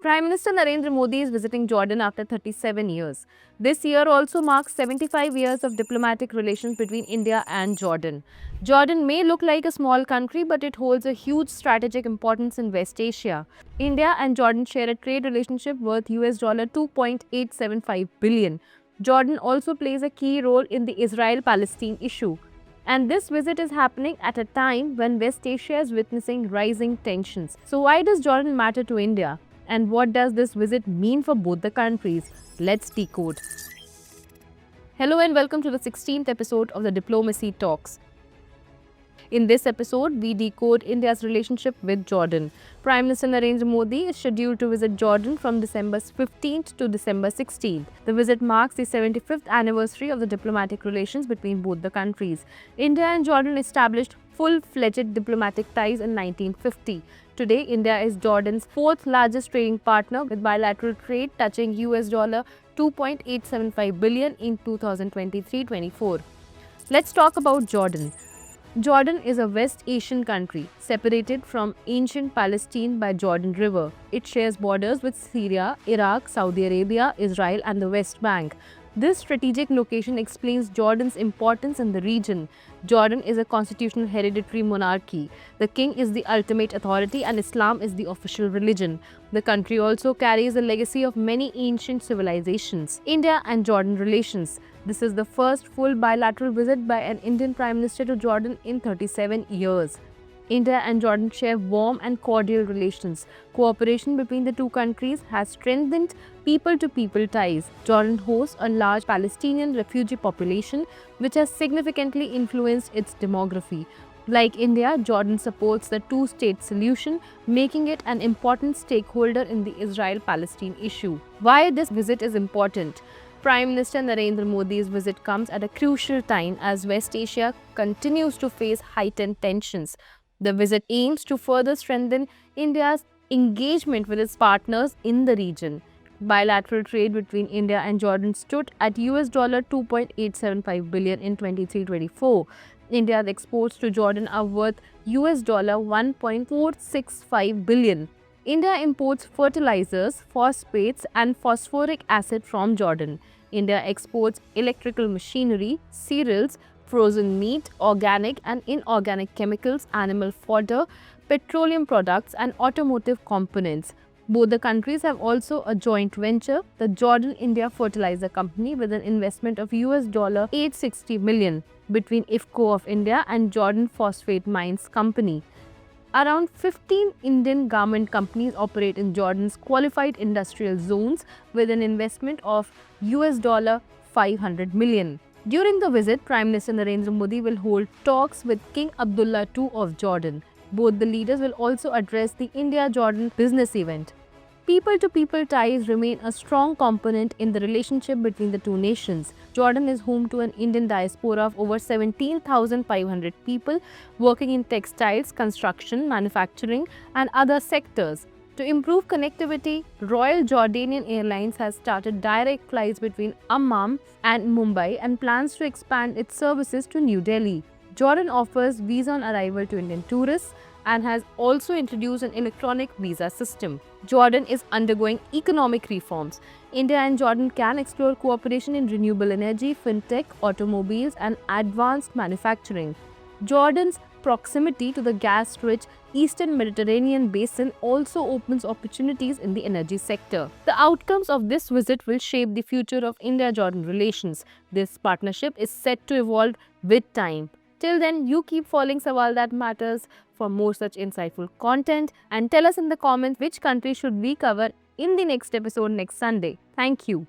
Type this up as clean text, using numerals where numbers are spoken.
Prime Minister Narendra Modi is visiting Jordan after 37 years. This year also marks 75 years of diplomatic relations between India and Jordan. Jordan may look like a small country, but it holds a huge strategic importance in West Asia. India and Jordan share a trade relationship worth $2.875 billion. Jordan also plays a key role in the Israel-Palestine issue. And this visit is happening at a time when West Asia is witnessing rising tensions. So why does Jordan matter to India? And what does this visit mean for both the countries? Let's decode. Hello and welcome to the 16th episode of the Diplomacy Talks. In this episode, we decode India's relationship with Jordan. Prime Minister Narendra Modi is scheduled to visit Jordan from December 15th to December 16th. The visit marks the 75th anniversary of the diplomatic relations between both the countries. India and Jordan established full-fledged diplomatic ties in 1950. Today, India is Jordan's fourth largest trading partner with bilateral trade touching US $2.875 billion in 2023-24. Let's talk about Jordan. Jordan is a West Asian country separated from ancient Palestine by Jordan River. It shares borders with Syria, Iraq, Saudi Arabia, Israel and the West Bank. This strategic location explains Jordan's importance in the region. Jordan is a constitutional hereditary monarchy. The king is the ultimate authority and Islam is the official religion. The country also carries the legacy of many ancient civilizations. India and Jordan relations. This is the first full bilateral visit by an Indian Prime Minister to Jordan in 37 years. India and Jordan share warm and cordial relations. Cooperation between the two countries has strengthened people-to-people ties. Jordan hosts a large Palestinian refugee population, which has significantly influenced its demography. Like India, Jordan supports the two-state solution, making it an important stakeholder in the Israel-Palestine issue. Why this visit is important? Prime Minister Narendra Modi's visit comes at a crucial time as West Asia continues to face heightened tensions. The visit aims to further strengthen India's engagement with its partners in the region. Bilateral trade between India and Jordan stood at US $2.875 billion in 23-24. India's exports to Jordan are worth US $1.465 billion. India imports fertilizers, phosphates and phosphoric acid from Jordan. India exports electrical machinery, cereals, frozen meat, organic and inorganic chemicals, animal fodder, petroleum products and automotive components. Both the countries have also a joint venture, the Jordan-India Fertilizer Company, with an investment of US $860 million between IFFCO of India and Jordan Phosphate Mines Company. Around 15 Indian garment companies operate in Jordan's qualified industrial zones with an investment of US $500 million. During the visit, Prime Minister Narendra Modi will hold talks with King Abdullah II of Jordan. Both the leaders will also address the India-Jordan business event. People-to-people ties remain a strong component in the relationship between the two nations. Jordan is home to an Indian diaspora of over 17,500 people working in textiles, construction, manufacturing and other sectors. To improve connectivity, Royal Jordanian Airlines has started direct flights between Amman and Mumbai and plans to expand its services to New Delhi. Jordan offers visa on arrival to Indian tourists and has also introduced an electronic visa system. Jordan is undergoing economic reforms. India and Jordan can explore cooperation in renewable energy, fintech, automobiles and advanced manufacturing. Jordan's proximity to the gas-rich Eastern Mediterranean basin also opens opportunities in the energy sector. The outcomes of this visit will shape the future of India-Jordan relations. This partnership is set to evolve with time. Till then, you keep following Sawal That Matters for more such insightful content and tell us in the comments which country should we cover in the next episode next Sunday. Thank you.